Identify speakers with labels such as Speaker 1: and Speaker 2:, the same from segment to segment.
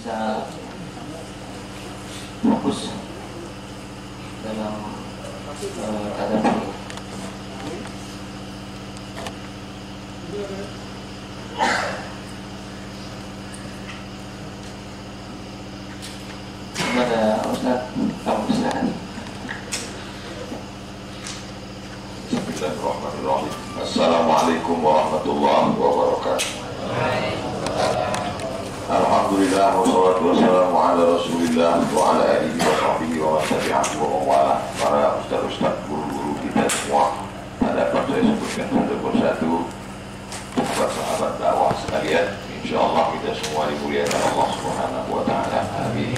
Speaker 1: bisa fokus dalam tadabbur. Kepada Ustaz, kamu silakan.
Speaker 2: Bismillahirrahmanirrahim. Assalamualaikum warahmatullahi wabarakatuh. Alhamdulillah wassalatu wassalamu ala Rasulillah wa ala alihi wa sahbihi wa man tabi'ahu wa wala. Para ustaz-ustaz, guru-guru kita semua, hadapan saya sebutkan satu persatu. Sahabat dakwah sekalian, insyaallah kita semua dimuliakan Allah Subhanahu wa taala. Amin.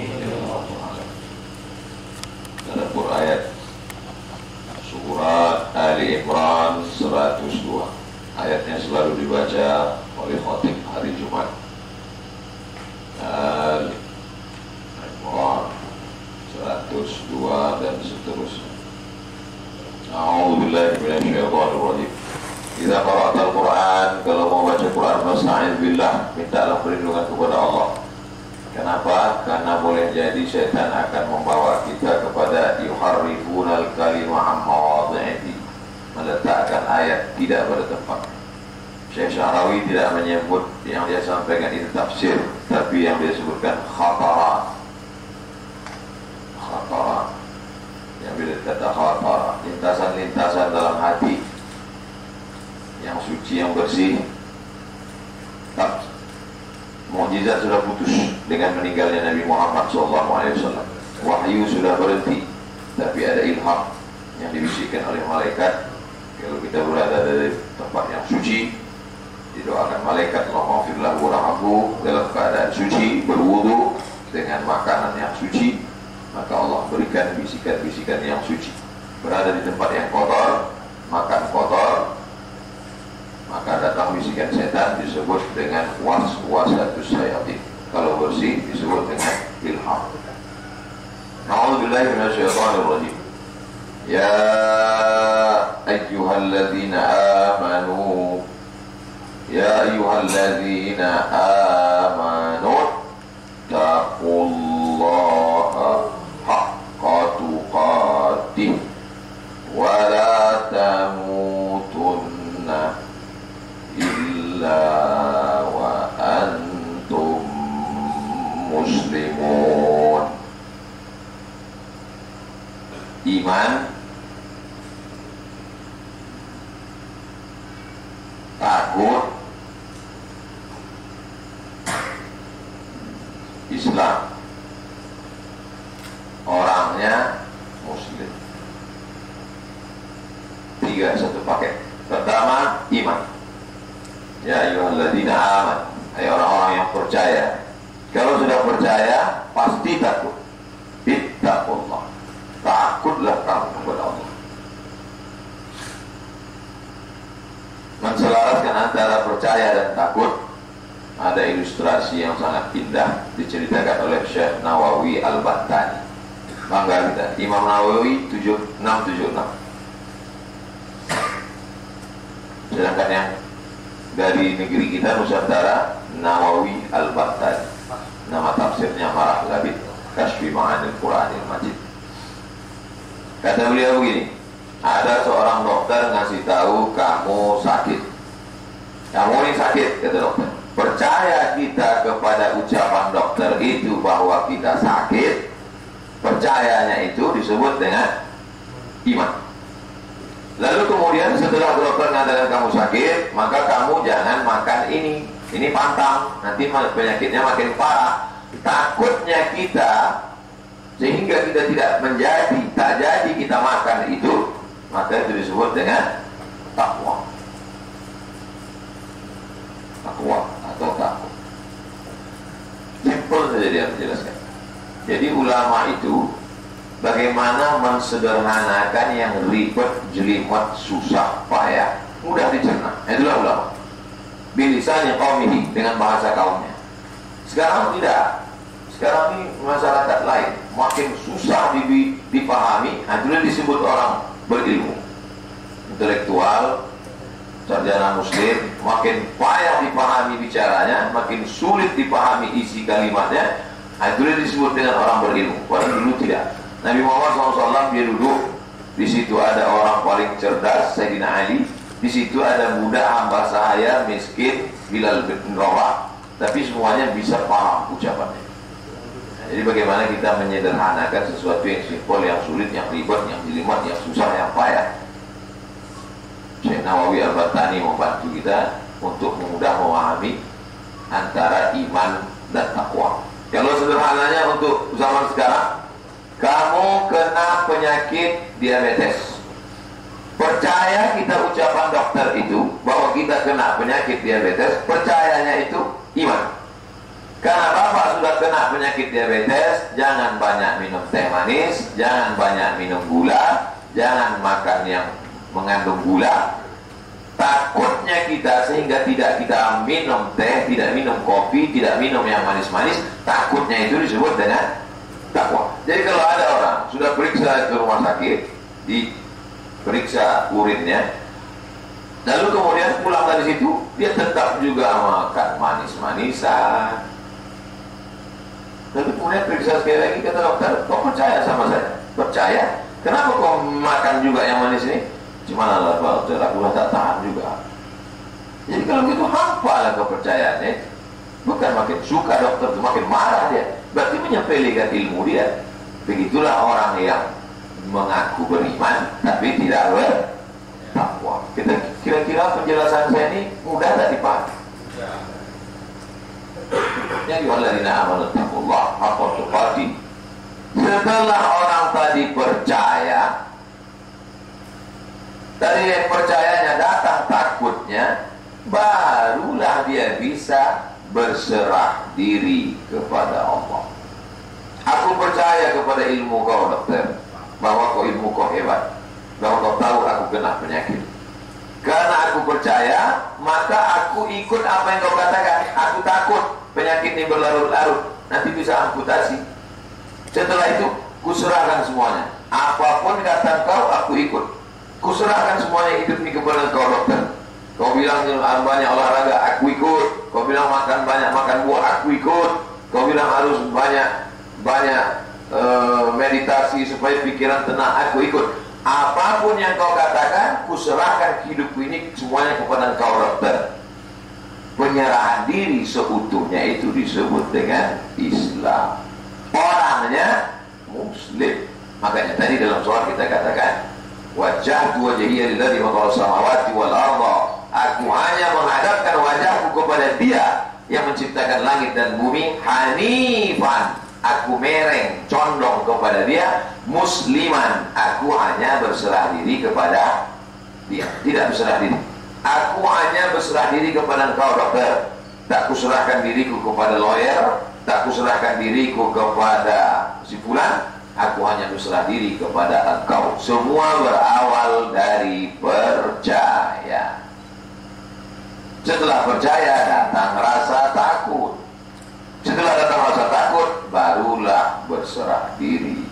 Speaker 2: Tadabbur ayat Surat Ali Imran 102. Ayatnya selalu dibaca oleh khatib hari Jumat. Ali Imran 102 dan seterusnya. A'udzubillahi minasyaitonir rajim. Idza qara'tal Qur'an, kalau mau baca Quran fasta'in billah, mintalah perlindungan kepada Allah. Kenapa? Karena boleh jadi setan akan membawa kita kepada yuharrifunal kalima an mawadhi'i, meletakkan ayat tidak pada tempat. Syekh Syarawi tidak menyebut yang dia sampaikan itu tafsir, tapi yang dia sebutkan khatarat. Khatarat, yang bila kata khatarat, lintasan-lintasan dalam hati yang suci, yang bersih. Tak, mukjizat sudah putus dengan meninggalnya Nabi Muhammad SAW. Wahyu sudah berhenti, tapi ada ilham yang dibisikkan oleh malaikat. Kalau kita berada di tempat yang suci, didoakan malaikat Allahumma firlahu warhamhu, dalam keadaan suci, berwudu dengan makanan yang suci, maka Allah berikan bisikan-bisikan yang suci. Berada di tempat yang kotor, makan kotor, maka datang bisikan setan, disebut dengan waswasatus syayatin. Kalau bersih disebut dengan ilham. A'udzubillahi minasyaitonir rajim. Ya ayyuhalladzina amanu, ya ayyuhalladzina amanu taqullaha haqqa tuqatih wa la tamutunna illa wa antum muslimun. Iman, takut, Islam, orangnya muslim. Tiga satu paket. Pertama, iman. Ya ayyuhalladzina amanu, hai orang-orang yang percaya. Kalau sudah percaya, pasti takut. Ittaqullah, takutlah kamu kepada Allah. Menselaraskan antara percaya dan takut, ada ilustrasi yang sangat indah diceritakan oleh Syekh Nawawi Al-Battani. Bangga kita, Imam Nawawi 676. Sedangkan yang dari negeri kita Nusantara, Nawawi Al-Battani. Nama tafsirnya Marah Labid, Kashfi Ma'anil Quranil Majid. Kata beliau begini, ada seorang dokter ngasih tahu kamu sakit. Kamu ini sakit, kata dokter. Percaya kita kepada ucapan dokter itu bahwa kita sakit, percayanya itu disebut dengan iman. Lalu kemudian setelah dokter mengatakan kamu sakit, maka kamu jangan makan ini pantang, nanti penyakitnya makin parah. Takutnya kita sehingga kita tak jadi kita makan itu, maka itu disebut dengan takwa. Takwa atau takut. Simpel saja dia menjelaskan. Jadi ulama itu bagaimana mensederhanakan yang ribet, jelimet, susah, payah, mudah dicerna. Itulah ulama. Bilisannya qaumihi, dengan bahasa kaumnya. Sekarang tidak. Sekarang ini masyarakat lain makin susah dipahami. Itulah disebut orang berilmu, intelektual, sarjana muslim. Makin payah dipahami bicaranya, makin sulit dipahami isi kalimatnya, Nah, itu dia disebut dengan orang berilmu. Padahal dulu tidak. Nabi Muhammad SAW dia duduk, di situ ada orang paling cerdas, Sayyidina Ali. Di situ ada budak hamba sahaya miskin, Bilal bin Rabah. Tapi semuanya bisa paham ucapannya. Jadi bagaimana kita menyederhanakan sesuatu yang simpel, yang sulit, yang ribet, yang jelimet, yang susah, yang payah. Syekh Nawawi Al-Battani membantu kita untuk mudah memahami antara iman dan takwa. Kalau sederhananya untuk zaman sekarang, kamu kena penyakit diabetes. Percaya kita ucapan dokter itu bahwa kita kena penyakit diabetes, percayanya itu iman. Karena Bapak sudah kena penyakit diabetes, jangan banyak minum teh manis, jangan banyak minum gula, jangan makan yang mengandung gula. Takutnya kita sehingga tidak kita minum teh, tidak minum kopi, tidak minum yang manis-manis. Takutnya itu disebut dengan takwa. Jadi kalau ada orang sudah periksa ke rumah sakit, diperiksa urinnya, lalu kemudian pulang dari situ, dia tetap juga makan manis-manisan. Lalu kemudian periksa sekali lagi, kata dokter, kau percaya sama saya? Percaya? Kenapa kau makan juga yang manis ini? Cuma Allah dokter, aku tak tahan juga. Jadi kalau gitu hampalah kepercayaannya. Bukan makin suka dokter itu, makin marah dia. Berarti menyepelekan ilmu dia. Begitulah orang yang mengaku beriman tapi tidak bertakwa. Kira-kira penjelasan saya ini mudah tak dipahami? Ya ayyuhalladzina amanu taqullaha haqqa tuqatih. Setelah orang tadi percaya, dari percayanya datang takutnya, barulah dia bisa berserah diri kepada Allah. Aku percaya kepada ilmu kau dokter, bahwa kau ilmu kau hebat, bahwa kau tahu aku kena penyakit. Karena aku percaya, maka aku ikut apa yang kau katakan. Aku takut penyakit ini berlarut-larut, nanti bisa amputasi. Setelah itu, kuserahkan semuanya. Apapun kata kau, aku ikut. Kuserahkan semuanya hidup ini kepada kau dokter. Kau bilang banyak olahraga, aku ikut. Kau bilang makan banyak makan buah, aku ikut. Kau bilang harus banyak meditasi supaya pikiran tenang, aku ikut. Apapun yang kau katakan, kuserahkan hidupku ini semuanya kepada kau dokter. Penyerahan diri seutuhnya itu disebut dengan Islam. Orangnya Muslim. Makanya tadi dalam surah kita katakan, wajjahtu wajhiya lillazi fatara samawati wal arda. Aku hanya menghadapkan wajahku kepada Dia yang menciptakan langit dan bumi, hanifan. Aku mereng, condong kepada Dia, musliman. Aku hanya berserah diri kepada Dia, tidak berserah diri. Aku hanya berserah diri kepada engkau dokter. Tak kuserahkan diriku kepada lawyer, tak kuserahkan diriku kepada si fulan. Aku hanya berserah diri kepada engkau. Semua berawal dari percaya. Setelah percaya datang rasa takut. Setelah datang rasa takut, barulah berserah diri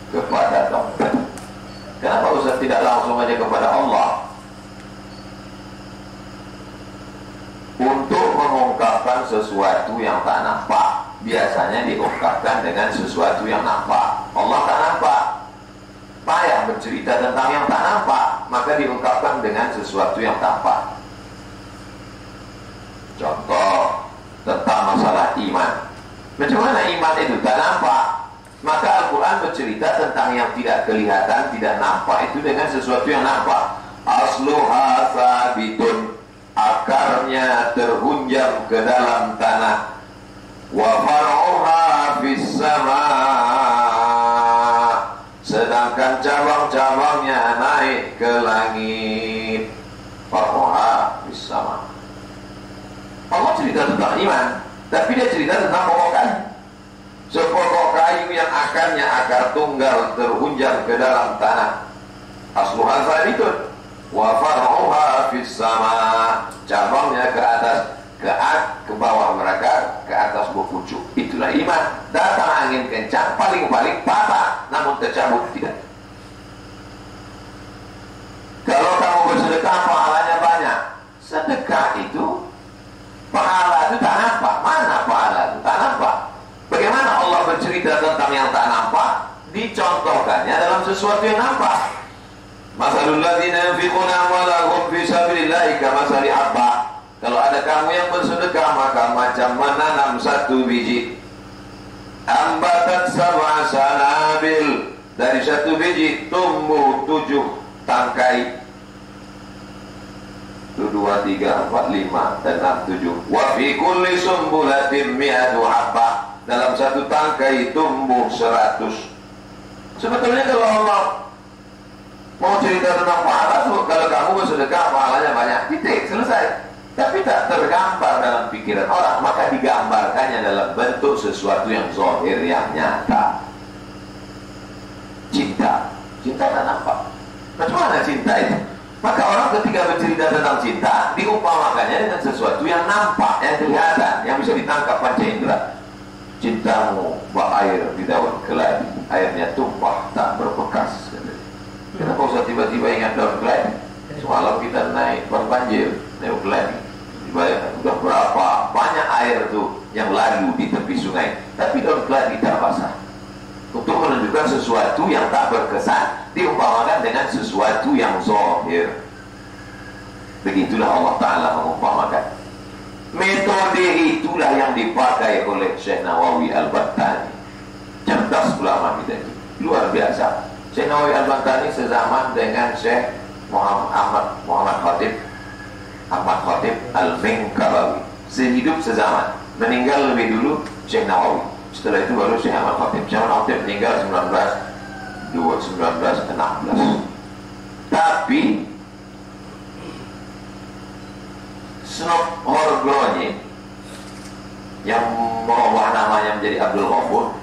Speaker 2: kepada dokter. Kenapa Ustaz tidak langsung aja kepada Allah? Untuk mengungkapkan sesuatu yang tak nampak, biasanya diungkapkan dengan sesuatu yang nampak. Allah tak nampak, payah bercerita tentang yang tak nampak, maka diungkapkan dengan sesuatu yang tampak. Contoh tentang masalah iman. Macam mana iman itu tak nampak? Maka Al-Quran bercerita tentang yang tidak kelihatan, tidak nampak itu dengan sesuatu yang nampak. Asluha sabitun, akarnya terhunjam ke dalam tanah. Wa far'uha fis sama, sedangkan cabang-cabangnya naik ke langit. Far'uha fis sama. Allah cerita tentang iman, tapi dia cerita tentang pokok kayu. Sepokok kayu yang akarnya akar tunggal terhunjam ke dalam tanah. Asluha sabitun wa far'uha fis sama, cabangnya ke atas, ke bawah mereka, ke atas berpucuk. Itulah iman. Datang angin kencang, paling-paling patah, namun tercabut tidak. Kalau kamu bersedekah, pahalanya banyak. Sedekah itu, pahala itu tak nampak. Mana pahala itu tak nampak? Bagaimana Allah dalam sesuatu yang nampak. Masalul ladzina yunfiquna amwalahum fi sabilillahi kamathali habba. Kalau ada kamu yang bersedekah, maka macam menanam satu biji. Ambatat sab'a sanabil, dari satu biji tumbuh 7 tangkai. 1, 2, 3, 4, 5, dan 6, 7. Wa fi kulli sumbulatin mi'atu habba, dalam satu tangkai tumbuh 100. Sebetulnya kalau Allah mau cerita tentang pahala, kalau kamu bersedekah pahalanya banyak, titik, selesai. Tapi tak tergambar dalam pikiran orang, maka digambarkannya dalam bentuk sesuatu yang zahir, yang nyata. Cinta tak nampak. Bagaimana cinta itu? Maka orang ketika bercerita tentang cinta, diumpamakannya dengan sesuatu yang nampak, yang kelihatan, yang bisa ditangkap panca indera. Cintamu bak air di daun keladi, airnya tumpah tak berbekas. Kenapa usah tiba-tiba ingat daun keladi? Semalam kita naik berbanjir, naik keladi. Sudah berapa banyak air tuh yang lalu di tepi sungai, tapi daun keladi tak basah. Untuk menunjukkan sesuatu yang tak berkesan, diumpamakan dengan sesuatu yang zahir. Begitulah Allah Ta'ala mengumpamakan. Metode itulah yang dipakai oleh Syekh Nawawi Al-Battani. Cerdas ulama kita itu, luar biasa. Syekh Nawawi Al-Battani sezaman dengan Syekh Muhammad Khatib Al-Minqarawi, sehidup sezaman. Meninggal lebih dulu Syekh Nawawi, setelah itu baru Syekh Ahmad Khatib. Syekh Ahmad Khatib meninggal 1916. Tapi Snop Horgroni yang merubah namanya menjadi Abdul Ghafur,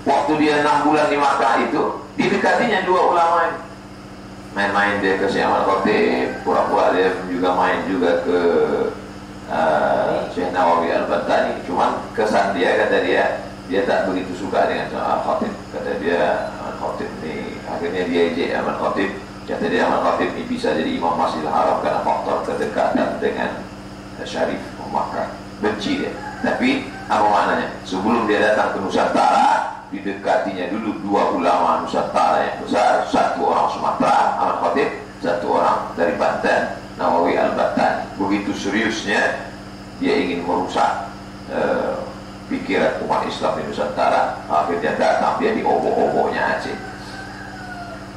Speaker 2: waktu dia 6 bulan di Makkah itu, didekatinya 2 ulama ini. Main-main dia ke Syekh Ahmad Khatib, pura-pura dia juga main juga ke Syekh Nawawi Al-Battani. Cuman kesan dia, kata dia tak begitu suka dengan Ahmad Khatib. Kata dia, Ahmad Khatib ini, akhirnya dia ejek Ahmad Khatib. Kata dia, Ahmad Khatib ini bisa jadi Imam Masjidil Haram karena faktor kedekatan dengan Syarif Makkah. Benci dia. Tapi apa maknanya? Sebelum dia datang ke Nusantara, didekatinya dulu 2 ulama Nusantara yang besar. Satu orang Sumatera, Ahmad Khatib, satu orang dari Banten, Nawawi Al-Battani. Begitu seriusnya dia ingin merusak pikiran umat Islam di Nusantara. Akhirnya datang dia di obok-oboknya Aceh.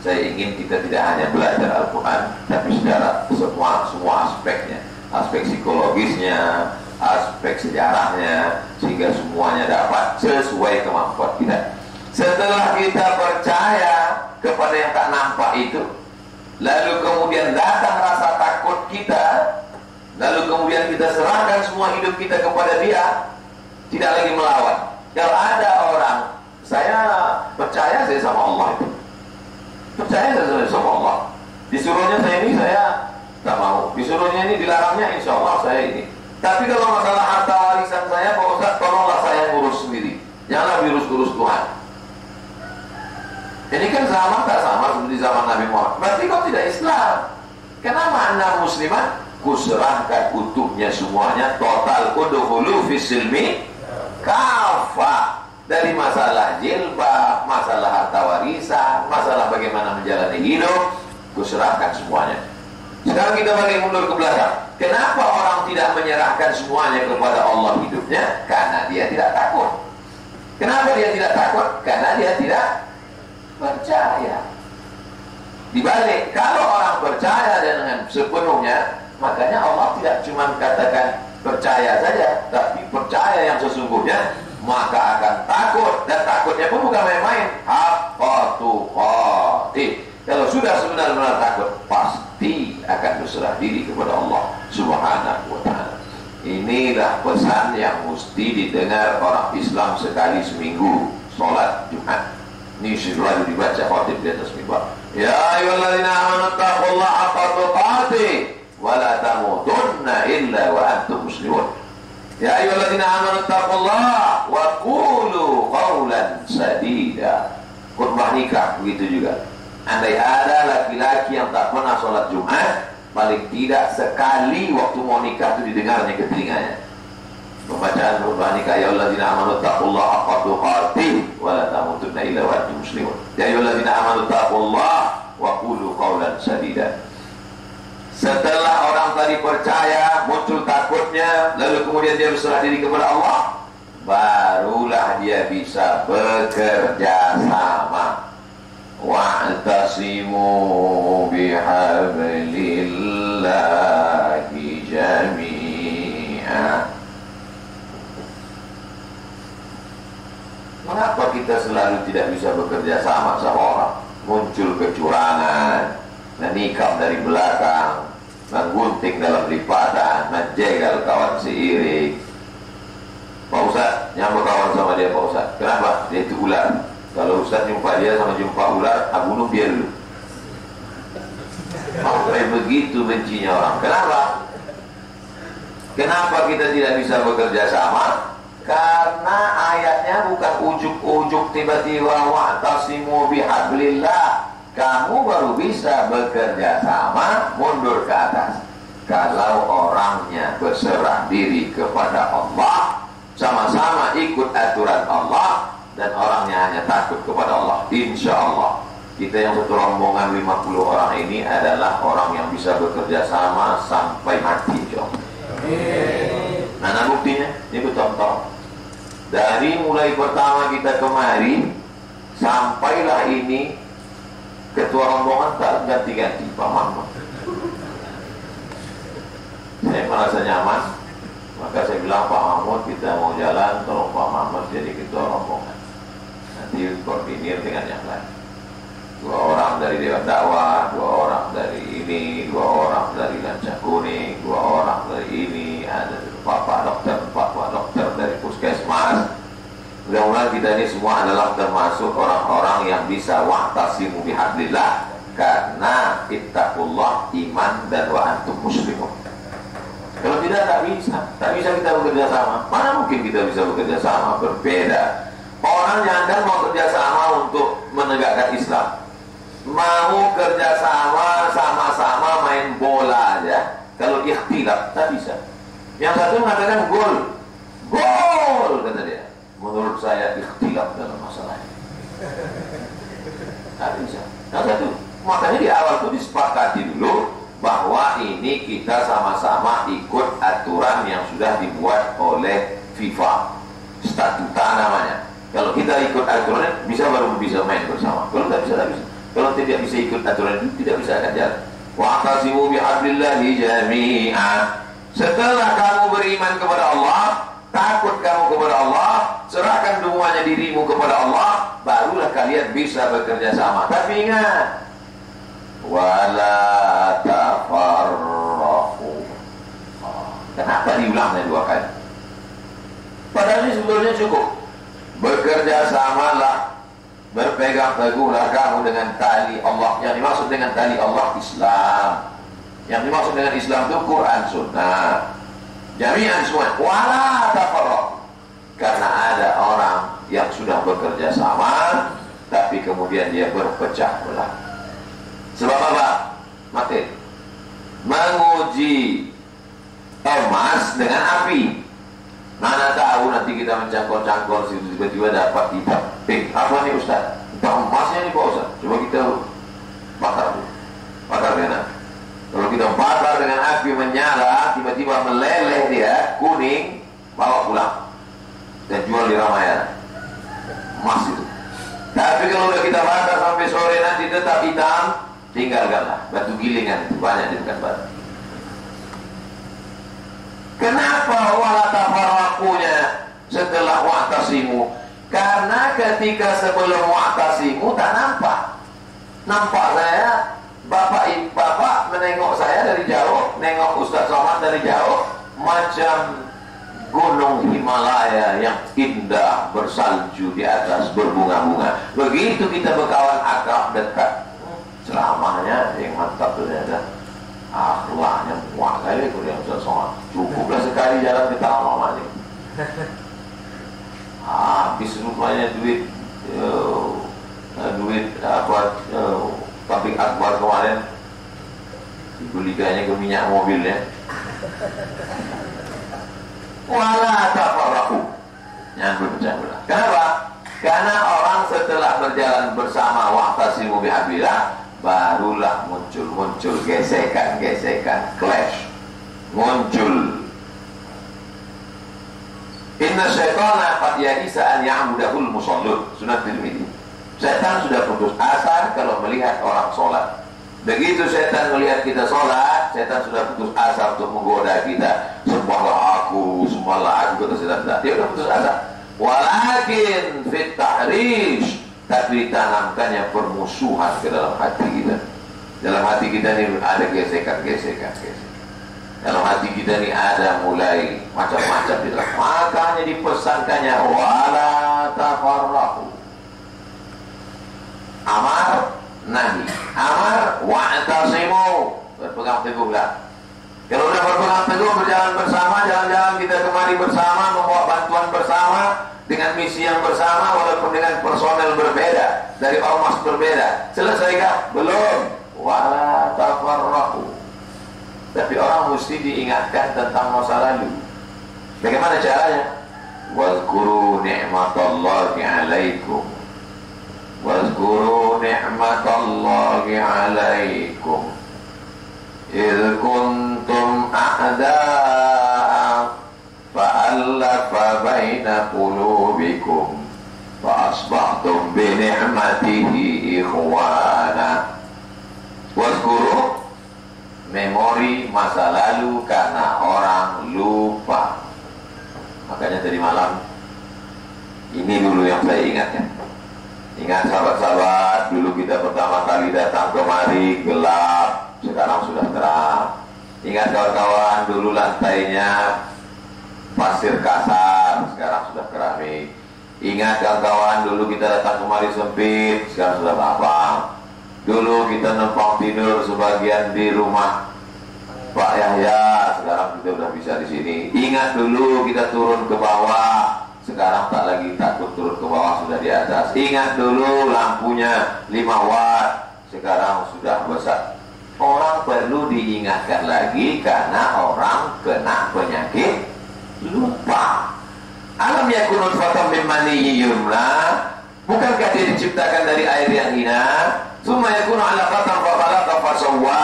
Speaker 2: Saya ingin kita tidak hanya belajar Al-Quran, tapi secara semua aspeknya, aspek psikologisnya, aspek sejarahnya, sehingga semuanya dapat sesuai kemampuan kita. Setelah kita percaya kepada yang tak nampak itu, lalu kemudian datang rasa takut kita, lalu kemudian kita serahkan semua hidup kita kepada Dia, tidak lagi melawan. Kalau ada orang, saya percaya saya sama Allah itu, percaya saya sama Allah, disuruhnya saya ini saya tak mau, disuruhnya ini dilarangnya insya Allah saya ini. Tapi kalau masalah harta warisan saya, Pak Ustaz, tolonglah saya ngurus sendiri, janganlah diurus-urus Tuhan. Ini kan sama tak sama seperti zaman Nabi Muhammad. Berarti kau tidak Islam. Kenapa Anda muslimat? Kuserahkan utuhnya semuanya, total udhulu fisilmi kafah. Dari masalah jilbab, masalah harta warisan, masalah bagaimana menjalani hidup, kuserahkan semuanya. Sekarang kita balik mundur ke belakang. Kenapa orang tidak menyerahkan semuanya kepada Allah hidupnya? Karena dia tidak takut. Kenapa dia tidak takut? Karena dia tidak percaya. Dibalik, kalau orang percaya dengan sepenuhnya, makanya Allah tidak cuma katakan percaya saja, tapi percaya yang sesungguhnya, maka akan takut. Dan takutnya pun bukan main-main. Haqqa tuqatih. Kalau sudah sebenar-benar takut, pasti akan berserah diri kepada Allah Subhanahu wa ta'ala. Inilah pesan yang mesti didengar orang Islam sekali seminggu, sholat Jumat. Ini selalu dibaca khatib di atas mimbar. Ya ayyuhalladzina amanu taqullaha haqqa tuqatih wa la tamutunna illa wa antum muslimun. Ya ayyuhalladzina amanu taqullaha wa qulu qawlan sadida. Khutbah nikah begitu juga. Andai ada laki-laki yang tak pernah sholat Jumat, paling tidak sekali waktu mau nikah itu didengarnya ke telinganya. Pembacaan khutbah nikah, ya alladzina amanu taqullaha haqqa tuqatih wa la tamutunna illa wa antum muslimun. Ya ayyuhallazina amanu taqullaha wa qulu qawlan sadida. Setelah orang tadi percaya, muncul takutnya, lalu kemudian dia berserah diri kepada Allah, barulah dia bisa bekerja sama. Wa'tasimu bihablillahi jami'a. Mengapa kita selalu tidak bisa bekerja sama orang? Muncul kecurangan, menikam dari belakang, menggunting dalam lipatan, menjegal kawan seiring. Pak Ustaz, nyambut kawan sama dia Pak Ustaz. Kenapa? Dia itu ular. Kalau Ustaz jumpa dia sama jumpa ular, bunuh dia dulu. Sampai begitu bencinya orang. Kenapa? Kenapa kita tidak bisa bekerja sama? Karena ayatnya bukan ujuk-ujuk tiba-tiba wa'tasimu bihablillah. Kamu baru bisa bekerja sama mundur ke atas kalau orangnya berserah diri kepada Allah, sama-sama ikut aturan Allah, dan orangnya hanya takut kepada Allah. Insya Allah kita yang satu rombongan 50 orang ini adalah orang yang bisa bekerja sama sampai mati, insya Allah. Mana buktinya? Ini contoh. Dari mulai pertama kita kemari sampailah ini, ketua rombongan tak ganti-ganti, Pak Mahmud. Saya merasa nyaman, maka saya bilang, Pak Mahmud, kita mau jalan, tolong Pak Mahmud jadi ketua rombongan. Nanti koordinir dengan yang lain. 2 orang dari Dewan Dakwah, 2 orang dari ini, 2 orang dari Lancah Kuning, 2 orang dari ini, ada Pak dokter dari Puskesmas. Mudah-mudahan kita ini semua adalah termasuk orang-orang yang bisa wa'tasimu bihablillah, karena ittaqullah, iman, dan wa antum muslimun. Kalau tidak, tak bisa kita bekerja sama. Mana mungkin kita bisa bekerja sama? Berbeda. Orang yang akan mau kerja sama untuk menegakkan Islam, mau kerja sama-sama main bola aja, kalau ikhtilaf tak bisa. Yang satu mengatakan gol, kata dia. Menurut saya ikhtilaf dalam masalah ini. Tak bisa. Yang satu, makanya di awal itu disepakati dulu bahwa ini kita sama-sama ikut aturan yang sudah dibuat oleh FIFA, statuta namanya. Kalau kita ikut aturan baru bisa main bersama. Kalau tidak bisa, tak bisa. Kalau tidak bisa ikut aturan itu, tidak bisa akan jalan. Wa'tasimu bihablillahi jami'a. Setelah kamu beriman kepada Allah, takut kamu kepada Allah, serahkan semuanya dirimu kepada Allah, barulah kalian bisa bekerja sama. Tapi ingat, wala tafarraqu. Kenapa diulangnya 2 kali? Padahal ini sebetulnya cukup. Bekerja samalah, berpegang teguhlah kamu dengan tali Allah. Yang dimaksud dengan tali Allah, Islam. Yang dimaksud dengan Islam itu Quran, Sunnah. Jami'an semua. Wala tafarraqu. Karena ada orang yang sudah bekerja sama, tapi kemudian dia berpecah belah. Sebab apa? Mati. Menguji emas dengan api. Mana tahu nanti kita mencangkol-cangkol situ, tiba-tiba dapat hitam. Apa nih Ustaz? Hitam emasnya nih Pak Ustaz. Coba kita bakar dulu. Bakar dengan. Kalau kita bakar dengan api menyala, tiba-tiba meleleh dia, kuning, bawa pulang dan jual di Ramayana. Emas itu. Tapi kalau udah kita bakar sampai sore nanti tetap hitam, tinggalkanlah. Batu gilingan itu banyak di dekat batu. Kenapa wala tafarraqunya setelah wa'tasimu? Karena ketika sebelum wa'tasimu tak nampak. Nampak saya, bapak menengok saya dari jauh, nengok Ustaz Somad dari jauh, macam gunung Himalaya yang indah bersalju di atas berbunga-bunga. Begitu kita berkawan akrab dekat, ceramahnya yang mantap ternyata. Akhlaknya muak kali itu yang Ustaz Somad. Cukuplah sekali jalan ke Taman Mama ini. Habis rupanya duit pabrik Akbar kemarin dibelikannya ke minyak mobilnya. Wala tafarraqu. Yang berpecah belah. Kenapa? Karena orang setelah berjalan bersama wa'tasimu bihablillah, barulah muncul gesekan, clash, muncul. Inna syaitana qad ya'isa an ya'budahul musallun. Sunat Tirmidzi. Setan sudah putus asa kalau melihat orang sholat. Begitu setan melihat kita sholat, setan sudah putus asa untuk menggoda kita. Sembahlah aku, kata setan. Dia sudah putus asa. Walakin fit tahrish, tapi ditanamkannya permusuhan ke dalam hati kita. Dalam hati kita ini ada gesekan. Dalam hati kita ini ada mulai macam-macam di dalam. Makanya dipesankannya wala tafarraqu. Amar nahi. Amar wa'tasimu. Berpegang teguhlah. Kalau sudah berpegang teguh, berjalan bersama, jalan-jalan kita kemari bersama, membawa bantuan bersama, dengan misi yang bersama, walaupun dengan personel berbeda, dari ormas berbeda. Selesaikah? Belum. Wala tafarraqu. Tapi orang mesti diingatkan tentang masa lalu. Bagaimana caranya? Wazkuru ni'matallahi 'alaikum. Wazkuru ni'matallahi 'alaikum. إذ كنتم أعداء فألف بين قلوبكم فأصبحتم بنعمته إخوانا. Wazkuru, memori masa lalu karena orang lupa. Makanya tadi malam ini dulu yang saya ingatkan. Ingat sahabat-sahabat, dulu kita pertama kali datang kemari gelap, sekarang sudah terang. Ingat kawan-kawan, dulu lantainya pasir kasar, sekarang sudah keramik. Ingat kawan-kawan, dulu kita datang kemari sempit, sekarang sudah lapang. Dulu kita numpang tidur sebagian di rumah Pak Yahya, sekarang kita sudah bisa di sini. Ingat dulu kita turun ke bawah, sekarang tak lagi takut turun ke bawah, sudah di atas. Ingat dulu lampunya 5 watt, sekarang sudah besar. Orang perlu diingatkan lagi karena orang kena penyakit lupa. Alam yakunu nutfatan min maniyyin yumna. Bukankah dia diciptakan dari air yang hina? Tsumma yakunu 'alaqatan fa khalaqa fa sawwa.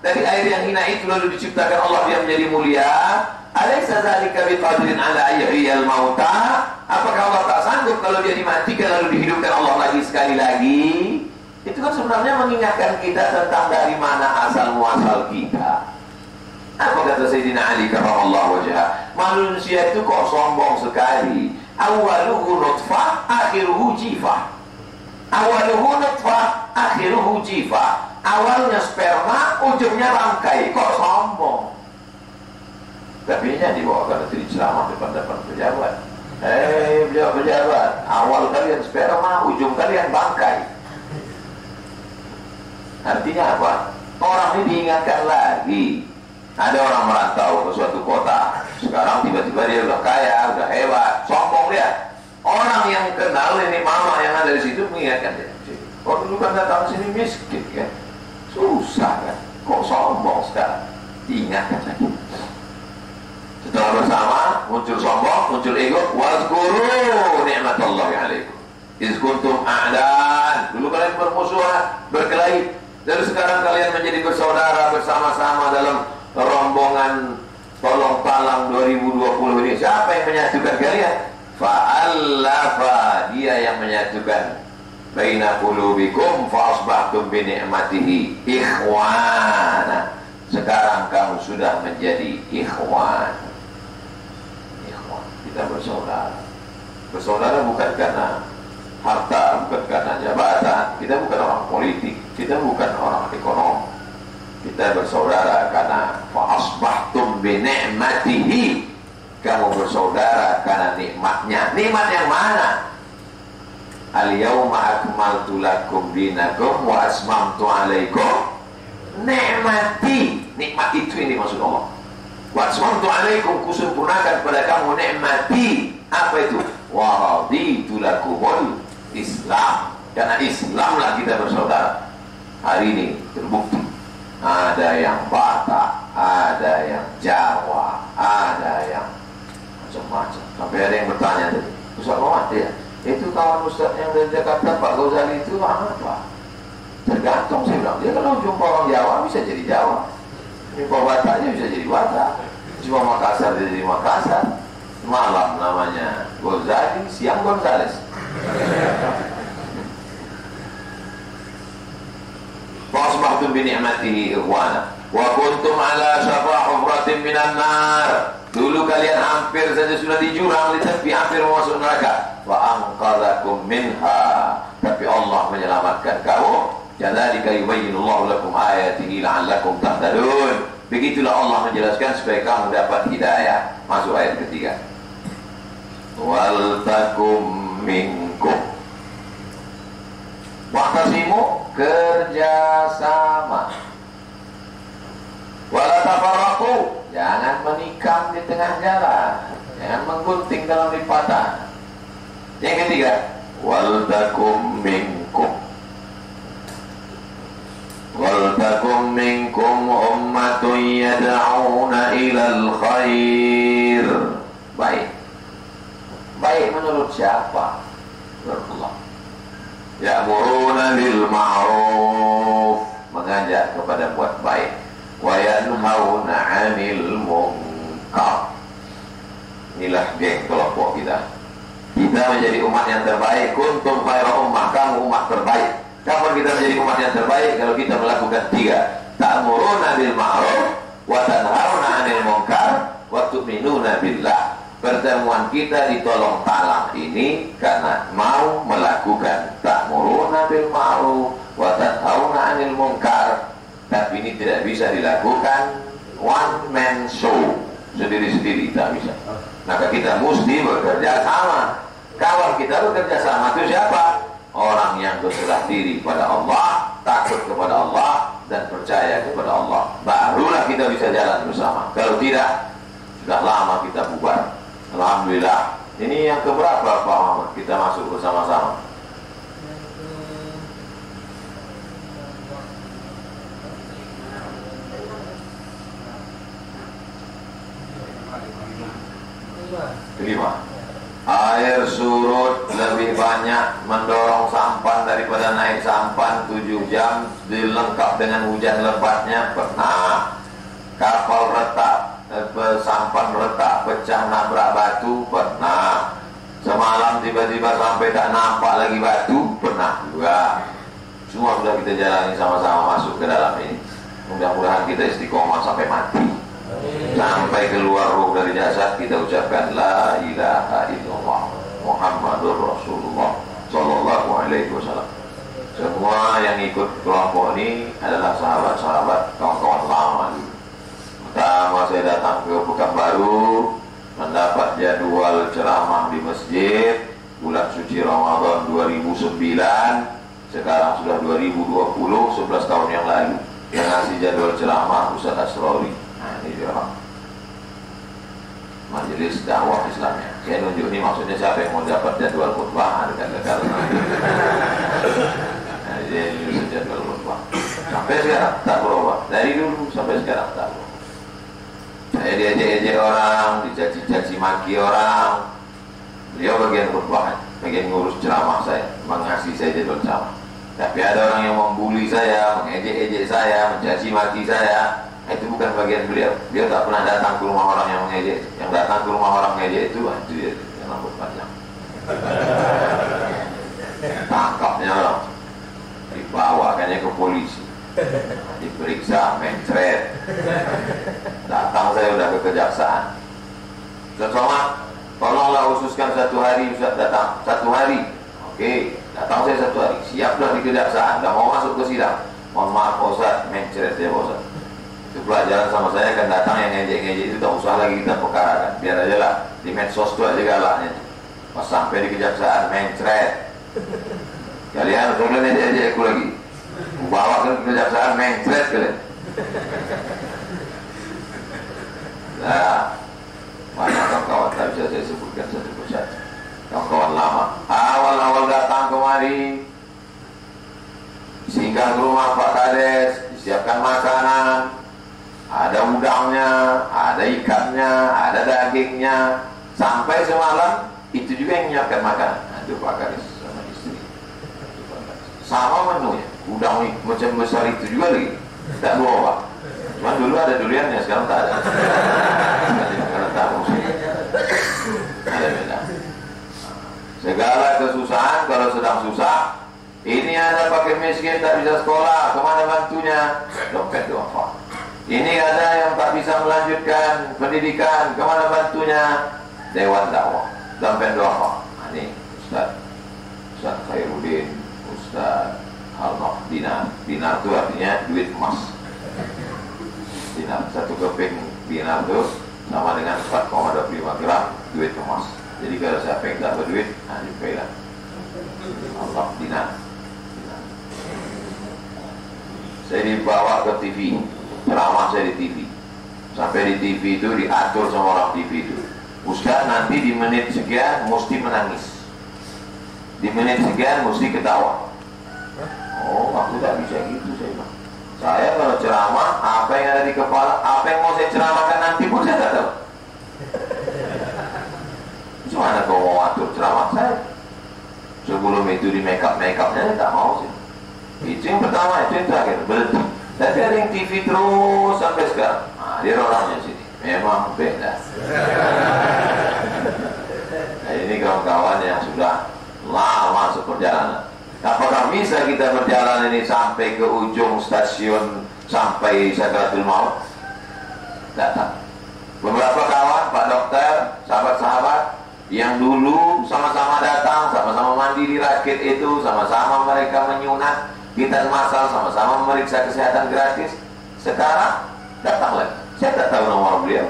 Speaker 2: Dari air yang hina itu lalu diciptakan Allah, dia menjadi mulia. Alaysa dzalika biqadirin 'ala ayyihil mauta? Apakah Allah tak sanggup kalau dia dimatikan lalu dihidupkan Allah lagi sekali lagi? Itu kan sebenarnya mengingatkan kita tentang dari mana asal muasal kita. Apa kata Sayyidina Ali karramallahu wajhah? Manusia itu kok sombong sekali. Awaluhu nutfah, akhiruhu jifah. Awaluhu nutfah, akhiruhu jifah. Awalnya sperma, ujungnya bangkai. Kok sombong? Tapi ini dibawakan nanti ceramah depan-depan pejabat. Pejabat, awal kalian sperma, ujung kalian bangkai. Artinya apa? Orang ini diingatkan lagi. Ada orang merantau ke suatu kota, sekarang tiba-tiba dia udah kaya, udah hebat, sombong dia. Orang yang kenal ini mama yang ada di situ mengingatkan dia. Kok dulu kan datang sini miskin kan? Susah kan? Kok sombong sekarang? Diingatkan lagi. Setelah bersama, muncul sombong, muncul ego. Wazkuru ni'matallahi 'alaikum. Iz kuntum a'dan. Dulu kalian bermusuhan, berkelahi. Dan sekarang kalian menjadi bersaudara bersama-sama dalam rombongan tolong palang 2020 ini. Siapa yang menyatukan kalian? Fa'allafa, dia yang menyatukan. Baina qulubikum fa'asbahtum bi ni'matihi ikhwana. Sekarang kamu sudah menjadi ikhwan. Ikhwan, kita bersaudara. Bersaudara bukan karena harta, bukan karena jabatan. Kita bukan orang politik, kita bukan orang ekonom. Kita bersaudara karena fa'asbahtum bi ni'matihi. Kamu bersaudara karena nikmatnya. Nikmat yang mana? Al-yawma akmaltu lakum dinakum wa asmamtu alaikum ni'mati. Nikmat itu ini maksud Allah. Wa asmamtu alaikum, kusempurnakan pada kamu nikmati. Apa itu? Wa raditu lakumul Islam. Karena Islamlah kita bersaudara. Hari ini terbukti. Ada yang Batak, ada yang Jawa, ada yang macam-macam. Sampai ada yang bertanya tadi, Ustaz Muhammad ya, Itu kawan Ustaz yang dari Jakarta, Pak Ghazali itu apa? Tergantung, saya bilang. Dia kalau jumpa orang Jawa bisa jadi Jawa, jumpa Bataknya bisa jadi Batak, cuma Makassar jadi Makassar. Malam namanya Ghazali, siang Gonzales. Fasbahtum bi ni'matihi ikhwana wa kuntum ala syafa hufratin minan nar. Dulu kalian hampir saja sudah di jurang, di tepi, hampir masuk neraka. Wa anqadhakum minha, tapi Allah menyelamatkan kamu. Kadzalika yubayyinullahu lakum ayatihi la'allakum tahtadun. Begitulah Allah menjelaskan supaya kamu dapat hidayah. Masuk ayat ketiga. Wal takum minkum, waqtasimu, kerjasama. Wala tafarraqu, jangan menikam di tengah jalan, jangan menggunting dalam lipatan. Yang ketiga, wal takum minkum, wal takum minkum ummatun yad'una ilal khair. Baik. Baik menurut siapa? Menurut Allah. Ya'muruna bil ma'ruf, mengajak kepada buat baik. Wa yanhauna 'anil munkar. Inilah geng kelompok kita. Kita menjadi umat yang terbaik. Kuntum khairu ummah, kamu umat terbaik. Kapan kita menjadi umat yang terbaik? Kalau kita melakukan tiga. Ta'muruna bil ma'ruf, wa tanhauna 'anil munkar, wa tu'minuna billah. Pertemuan kita di Tolong Talang ini karena mau melakukan ta'muruna bil ma'ruf wa tanhauna 'anil munkar. Tapi ini tidak bisa dilakukan one man show, sendiri-sendiri tak bisa. Maka kita mesti bekerja sama. Kawan kita bekerja sama itu siapa? Orang yang berserah diri pada Allah, takut kepada Allah, dan percaya kepada Allah. Barulah kita bisa jalan bersama. Kalau tidak, sudah lama kita bubar. Alhamdulillah. Ini yang keberapa Pak Muhammad kita masuk bersama-sama? Kelima. Air surut lebih banyak mendorong sampan daripada naik sampan 7 jam, dilengkap dengan hujan lebatnya pernah. Kapal retak, sampan retak, pecah nabrak batu pernah. Semalam tiba-tiba sampai tak nampak lagi batu pernah juga. Semua sudah kita jalani sama-sama masuk ke dalam ini. Mudah-mudahan kita istiqomah sampai mati. Sampai keluar ruh dari jasad kita ucapkan la ilaha illallah Muhammadur Rasulullah sallallahu alaihi wasallam. Semua yang ikut kelompok ini adalah sahabat-sahabat, kawan-kawan lama dulu. Pertama saya datang ke Pekanbaru, mendapat jadwal ceramah di masjid bulan suci Ramadan 2009. Sekarang sudah 2020, 11 tahun yang lalu. Yang ngasih jadwal ceramah Ustaz Asrori. Nah ini dia Majelis Dakwah Islamnya. Saya nunjuk ini maksudnya siapa yang mau dapat jadwal khutbah, dekat-dekat. Nah dia nunjuk jadwal khutbah. Sampai sekarang tak berubah. Dari dulu sampai sekarang tak berubah. Saya diajak-ajak orang, dicaci-caci maki orang. Beliau bagian khutbah, bagian ngurus ceramah saya, mengasih saya jadwal ceramah. Tapi ada orang yang membuli saya, mengejek-ejek saya, mencaci maki saya. Itu bukan bagian beliau. Dia tak pernah datang ke rumah orang yang mengejek. Yang datang ke rumah orang mengejek itu dia yang rambut panjang. Tangkapnya orang, dibawakannya ke polisi, diperiksa, mencret. Datang saya udah ke kejaksaan. Ustaz Somad, tolonglah khususkan 1 hari Ustaz datang. 1 hari. Oke, datang saya 1 hari. Siaplah di kejaksaan, udah mau masuk ke sidang. Mohon maaf Ustaz, mencret ya Ustaz. Itu pelajaran sama saya kan, datang yang ngejek-ngejek itu tak usah lagi kita perkarakan. Biar aja lah, di medsos itu aja galaknya. Pas sampai di kejaksaan, mencret. Kalian udah ngejek-ngejek aku lagi. Bawa ke kejaksaan, mencret kalian. Nah, banyak kawan-kawan tak bisa saya sebutkan satu persatu. Kawan-kawan lama, awal-awal datang kemari, singgah ke rumah Pak Kades, disiapkan makanan, ada udangnya, ada ikannya, ada dagingnya, sampai semalam itu juga yang menyiapkan makanan. itu Pak Kadis sama istri. Sama menunya, udang macam besar itu juga lagi. Tak dua Pak. Cuma dulu ada duriannya, sekarang tak ada. Karena tamu sih. Ada beda. Segala kesusahan kalau sedang susah, ini ada pakai miskin tak bisa sekolah, kemana bantunya? Dompet doang Pak. Ini ada yang tak bisa melanjutkan pendidikan, kemana bantunya? Dewan dakwah. Dompet doang Pak. Nah, ini Ustaz Khairuddin, Ustaz Al-Naf, dinar itu artinya duit emas. Dinar, satu keping dinar itu sama dengan 4,25 gram duit emas. Jadi kalau saya pengen tak berduit, nah jumpai lah. Allah dinar. Saya dibawa ke TV, ceramah saya di TV. Sampai di TV itu diatur sama orang TV itu. Ustaz nanti di menit sekian mesti menangis. Di menit sekian mesti ketawa. Oh, aku tak bisa gitu saya bilang. Saya kalau ceramah, apa yang ada di kepala, apa yang mau saya ceramahkan nanti pun saya tak tahu. Gimana kau mau atur ceramah saya? Sebelum itu di make-upnya saya tak mau sih. Itu yang pertama, itu yang terakhir, berhenti. Tapi ada yang TV terus sampai sekarang. Nah, dia orangnya sini, memang beda. Nah, ini kawan-kawan yang sudah lama seperjalanan. Apakah bisa kita berjalan ini sampai ke ujung stasiun, sampai Sakratul Maut? Datang. Beberapa kawan, Pak Dokter, sahabat-sahabat yang dulu sama-sama datang, sama-sama mandi di rakit itu, sama-sama mereka menyunat, kita masal, sama-sama memeriksa kesehatan gratis. Sekarang datang lagi. Saya tak tahu nomor beliau.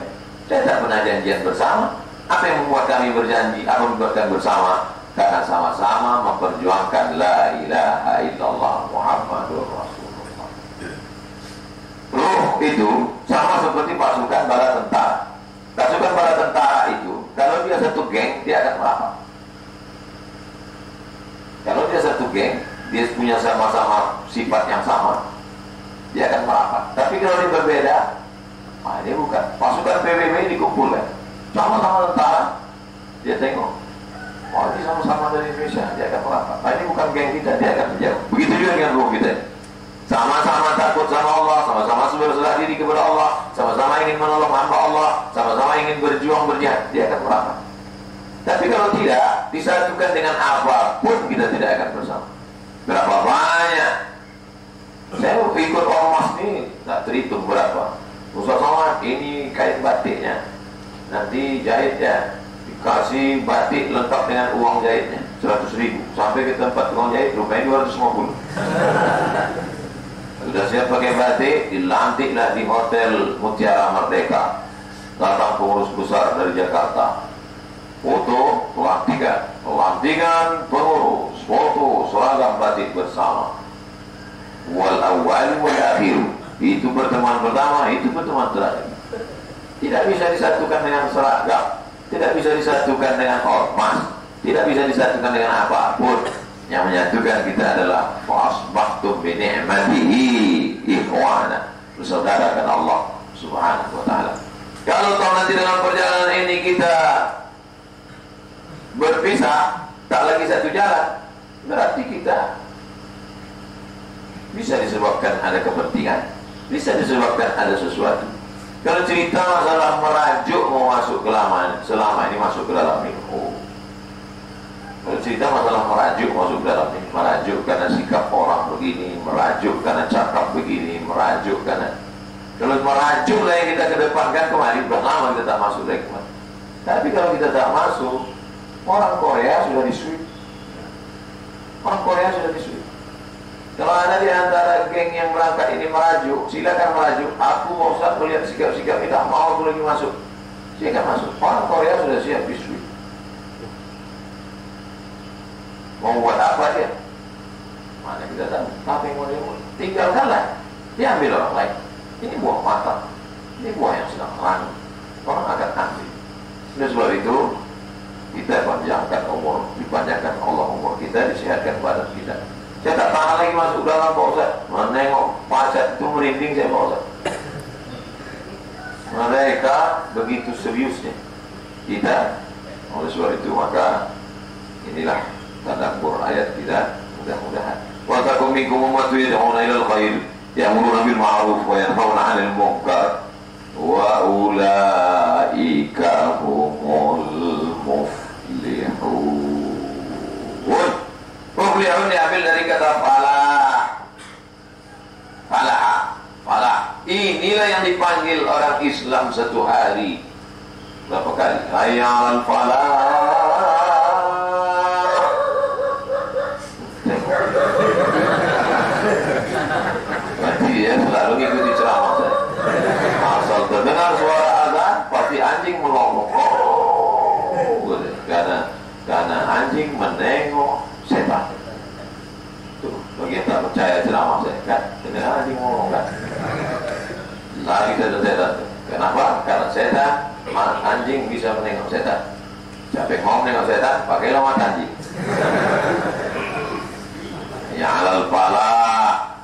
Speaker 2: Saya tak pernah janjian bersama. Apa yang membuat kami berjanji? Apa yang membuat kami bersama? Karena sama-sama memperjuangkan la ilaha illallah Muhammadur Rasulullah. Ruh itu sama seperti pasukan bala tentara. Pasukan bala tentara itu, kalau dia satu geng, dia akan merapat. Kalau dia satu geng, dia punya sama-sama sifat yang sama, dia akan merapat. Tapi kalau dia berbeda, dia bukan. Pasukan PBB dikumpulkan, sama-sama tentara, dia tengok. Oh, ini sama-sama dari Indonesia, dia akan merapat. Ini bukan geng kita, dia akan menjauh. Begitu juga dengan ruh kita. Sama-sama takut sama Allah, sama-sama berserah diri kepada Allah, sama-sama ingin menolong hamba Allah, sama-sama ingin berjuang berjihad, dia akan merapat. Tapi kalau tidak disatukan dengan apapun, kita tidak akan bersama. Berapa banyak saya ikut ormas ini, tak terhitung berapa. Ustaz Somad, ini kain batiknya, nanti jahit ya, dikasih batik lengkap dengan uang jahitnya 100.000. Sampai ke tempat uang jahit rupanya 250. Sudah siap pakai batik, dilantiklah di Hotel Mutiara Merdeka. Datang pengurus besar dari Jakarta. Foto pelantikan pengurus, foto seragam batik bersama. Wal awal wal akhir. Itu pertemuan pertama, itu pertemuan terakhir. Tidak bisa disatukan dengan seragam, tidak bisa disatukan dengan ormas, tidak bisa disatukan dengan apapun. Yang menyatukan kita adalah fasbahtum bi ni'matihi ikhwana, bersaudarakan Allah Subhanahu wa taala. Kalau nanti dalam perjalanan ini kita berpisah, tak lagi satu jalan, berarti kita bisa disebabkan ada kepentingan, bisa disebabkan ada sesuatu. Kalau cerita masalah merajuk mau masuk ke selama ini masuk ke dalam ini. Kalau cerita masalah merajuk masuk ke dalam ini, merajuk karena sikap orang begini, merajuk karena cakap begini, merajuk karena. Kalau merajuk lah yang kita kedepankan kemarin, sudah lama kita tak masuk lagi kemarin. Tapi kalau kita tak masuk, orang Korea sudah disuit. Orang Korea sudah disuit. Kalau ada di antara geng yang berangkat ini merajuk, silakan merajuk. Aku mau Ustaz melihat sikap-sikap kita, mau aku lagi masuk. Silakan masuk. Orang Korea sudah siap disuit. Mau buat apa dia? Mana kita tahu? Apa yang mau dia buat? Tinggalkanlah. Dia ambil orang lain. Ini buah mata. Ini buah yang sedang terang. Orang akan ambil. Oleh sebab itu, kita panjangkan umur, dipanjangkan Allah umur kita, disehatkan badan kita. Saya tak tahan lagi masuk dalam Pak Ustaz. Menengok pacat itu merinding saya Pak Ustaz. Mereka begitu seriusnya kita. Oleh sebab itu maka inilah tadabbur ayat kita mudah-mudahan. Wa takum minkum ummatun yad'una ilal khair ya'muruna bil ma'ruf wa yanhauna 'anil munkar wa ulaika humul muflihun. Muflihun diambil dari kata falah. Falah. Inilah yang dipanggil orang Islam satu hari berapa kali? Hayya 'alal falah. Berarti dia selalu ngikuti ceramah saya. Asal terdengar suara azan, pasti anjing melongo. Karena anjing menengok setan. Tuh, bagi yang tak percaya ceramah saya, kan? Terdengar anjing ngomong, kan? Lari setan. Kenapa? Karena setan, anjing bisa menengok setan. Siapa yang mau menengok setan, pakailah mata anjing. Ya alal falah.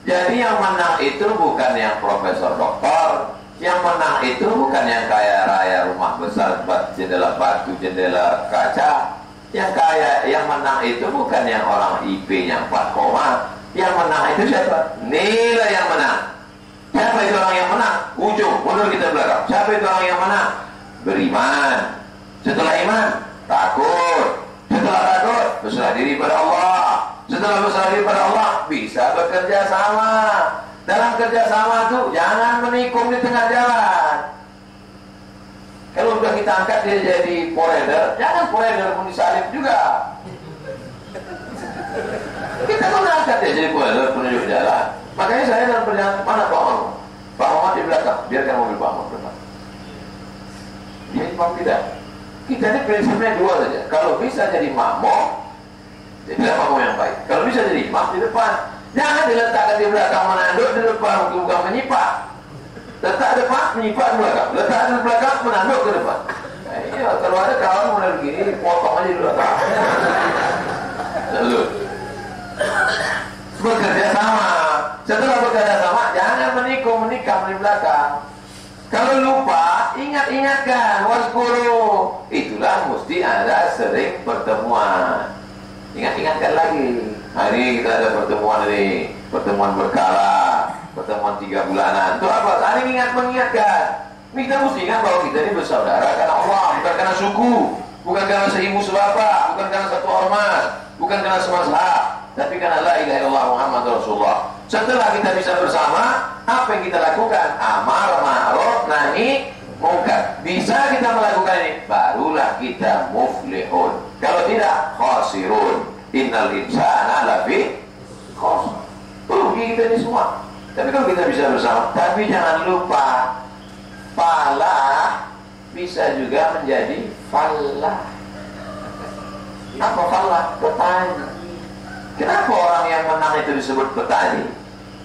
Speaker 2: Jadi yang menang itu bukan yang profesor doktor, yang menang itu bukan yang kaya raya rumah besar, jendela batu, jendela kaca. Yang menang itu bukan yang orang IP-nya 4, yang menang itu siapa? Nilai yang menang. Siapa itu orang yang menang? Ujung, mundur kita belakang. Siapa itu orang yang menang? Beriman. Setelah iman, takut. Setelah takut, berserah diri pada Allah. Setelah berserah diri pada Allah, bisa bekerja sama. Dalam kerjasama itu jangan menikung di tengah jalan. Kalau sudah kita angkat dia jadi forerunner, jangan forerunner pun disalib juga. Kita pun angkat dia jadi forerunner penunjuk jalan. Makanya saya dalam perjalanan, mana Pak Muhammad? Pak Muhammad di belakang, biarkan mobil Pak Muhammad depan. Dia imam tidak. Kita ini prinsipnya dua saja. Kalau bisa jadi makmum, jadilah makmum yang baik. Kalau bisa jadi imam di depan, jangan diletakkan di belakang, menanduk di depan, bukan menyipak. Letak depan, menyipak di belakang. Letak di belakang, menanduk ke depan. Iya, kalau ada kawan mulai begini, potong aja di belakang. Lalu bekerja sama. Setelah bekerja sama, jangan menikam di belakang. Kalau lupa, ingatkan, waskuru. Itulah mesti ada sering pertemuan. Ingatkan lagi. Hari ini kita ada pertemuan ini, pertemuan berkala, pertemuan 3 bulanan. Itu apa? Saling mengingatkan. Kita mesti ingat bahwa kita ini bersaudara karena Allah, bukan karena suku, bukan karena seibu sebapa, bukan karena satu ormas, bukan karena semazhab, tapi karena la ilaha illallah Muhammad Rasulullah. Setelah kita bisa bersama, apa yang kita lakukan? Amar ma'ruf nahi munkar. Bisa kita melakukan ini, barulah kita muflihun. Kalau tidak, khasirun. Innal insana lafi khasir. Rugi kita ini semua. Tapi kalau kita bisa bersama, tapi jangan lupa falah bisa juga menjadi falah. Apa falah? Petani. Kenapa orang yang menang itu disebut petani?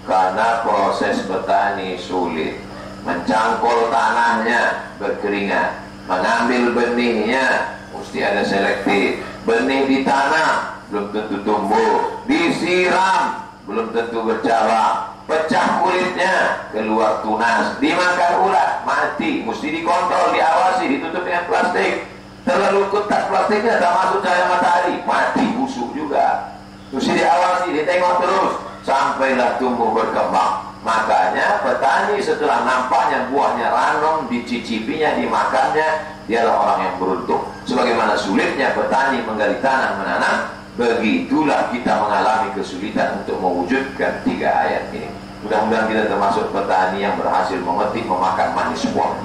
Speaker 2: Karena proses petani sulit. Mencangkul tanahnya berkeringat, mengambil benihnya mesti ada selektif. Benih ditanam belum tentu tumbuh, disiram belum tentu bercabang, pecah kulitnya, keluar tunas, dimakan ulat, mati, mesti dikontrol, diawasi, ditutup dengan plastik. Terlalu ketat plastiknya, tak masuk cahaya matahari, mati, busuk juga. Mesti diawasi, ditengok terus, sampailah tumbuh berkembang. Makanya petani setelah nampaknya buahnya ranum, dicicipinya, dimakannya, dialah orang yang beruntung. Sebagaimana sulitnya petani menggali tanah, menanam, begitulah kita mengalami kesulitan untuk mewujudkan 3 ayat ini. Mudah-mudahan kita termasuk petani yang berhasil mengetik, memakan manis buah.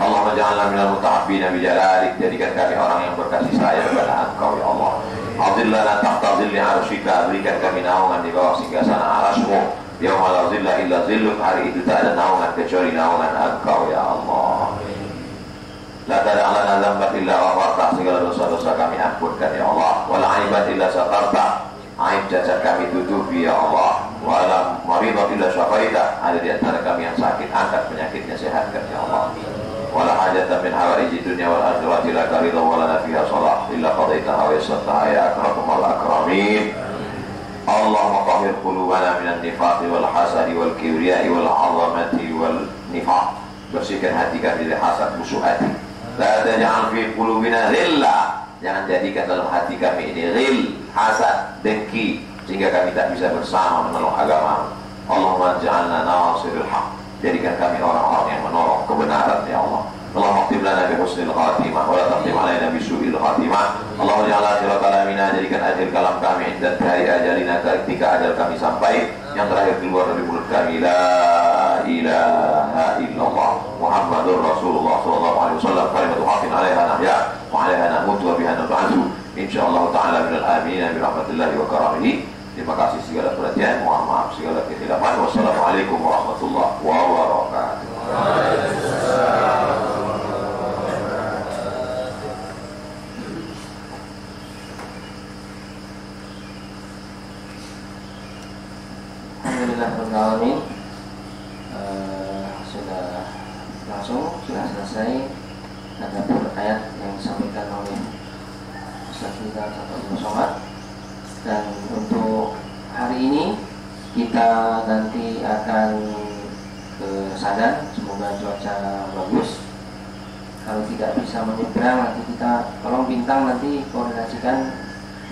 Speaker 2: Allahumma ja'alna minal mutahabbina bijalalik. Jadikan kami orang yang berkasih sayang kepada Engkau ya Allah. Adillana tahta zilli arsyika. Berikan kami naungan di bawah singgasana arasmu. Yauma la zilla illa zilluk. Hari itu tak ada naungan kecuali naungan Engkau ya Allah. La tada'lana dzamban illa ghafarta. Segala dosa-dosa kami ampunkan ya Allah. Wala aiban illa satarta. Aib cacat kami tutupi ya Allah. Wala maridah illa syafaita. Ada di antara kami yang sakit, angkat penyakitnya, sehatkan ya Allah. Wala hajatan min hawaiji dunya wal akhirati laka ridha wa lana fiha salah illa qadaitaha wa yassartaha ya akramal akramin. Allahumma tahhir qulubana minan nifaqi wal hasadi wal kibriyai wal 'azamati wal nifaq. Bersihkan hati kami dari hasad, musuh hati. La taj'al fi qulubina ghillah Jangan jadikan dalam hati kami ini ghil, hasad, dengki, sehingga kami tak bisa bersama menolong agama. Allahumma ja'alna nasiril haq. Jadikan kami orang-orang yang menolong kebenaran, ya Allah. Allahumma aktib lana bi husnil khatimah wa la taqdim alaina bi su'il khatimah. Allahumma ja'al akhir kalamina, jadikan akhir kalam kami inda hari ajalina, ketika ajal kami sampai, yang terakhir keluar dari mulut kami la ilaha illallah Muhammadur Rasulullah sallallahu alaihi wasallam, kalimatu haqqin 'alaiha nahya wa 'alaiha namutu wa biha nab'atsu insyaallah taala minal amin bi rahmatillahi wa karamihi. Terima kasih segala perhatian, mohon maaf segala kekhilafan. Wassalamualaikum warahmatullahi wabarakatuh.
Speaker 1: Alhamdulillah, sudah selesai. Ada ayat yang disampaikan oleh Ustaz kita Abdul Somad. Dan untuk hari ini kita nanti akan ke Sadan, semoga cuaca bagus. Kalau tidak bisa menyeberang, nanti kita tolong Bintang nanti koordinasikan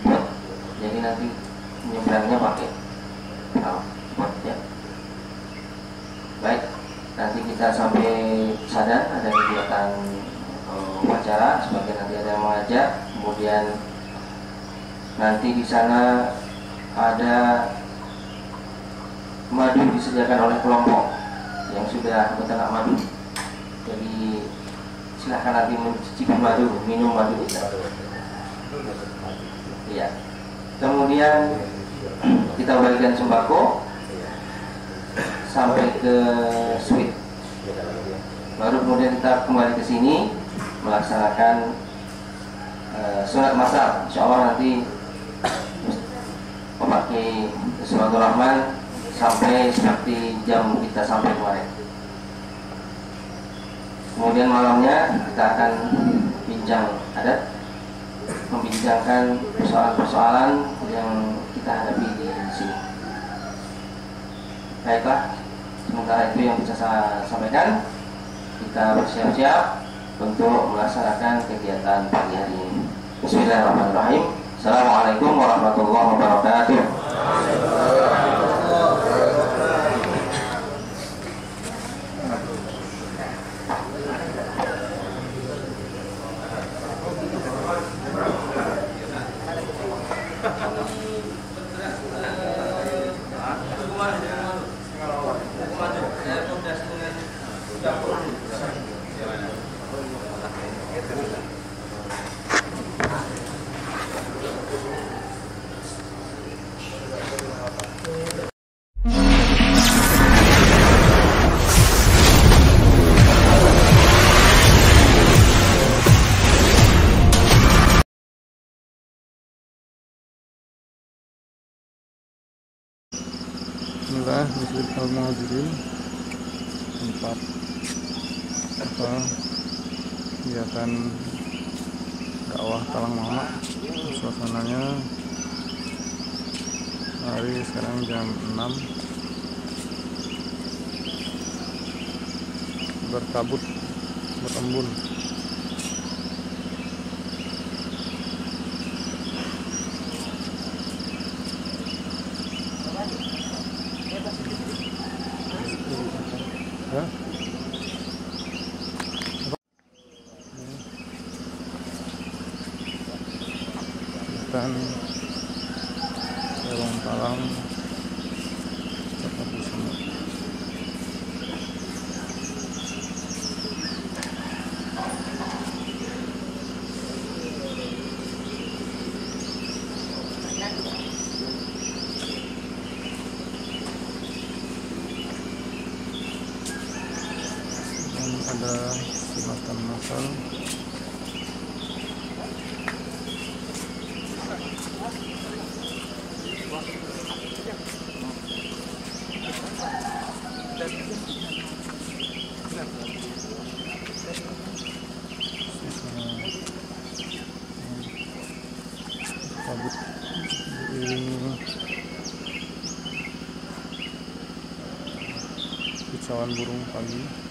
Speaker 1: bot, jadi nanti menyeberangnya pakai bot ya. Baik, nanti kita sampai Sadan, ada kegiatan upacara, sebagian nanti ada yang mengajak, kemudian nanti di sana ada madu disediakan oleh kelompok yang sudah beternak madu. Jadi silahkan nanti mencicipi madu, minum madu kita. Iya. Kemudian kita bagikan sembako sampai ke suite. Baru kemudian kita kembali ke sini melaksanakan sunat masal. Insyaallah nanti memakai Bismillahirrahmanirrahim sampai seperti jam kita sampai kemarin. Kemudian malamnya kita akan bincang adat, membincangkan persoalan-persoalan yang kita hadapi di sini. Baiklah, sementara itu yang bisa saya sampaikan. Kita bersiap-siap untuk melaksanakan kegiatan pagi hari ini. Bismillahirrahmanirrahim. Assalamualaikum warahmatullahi wabarakatuh.
Speaker 3: Bismillah, Bismillahirrahmanirrahim. Tempat kegiatan dakwah Talang Mama. Suasananya hari sekarang jam 6, berkabut, berembun. Ya. Dan Lewang Talang tetap di sini. Dan ada sunatan masal. Kabut diiringi kicauan burung pagi.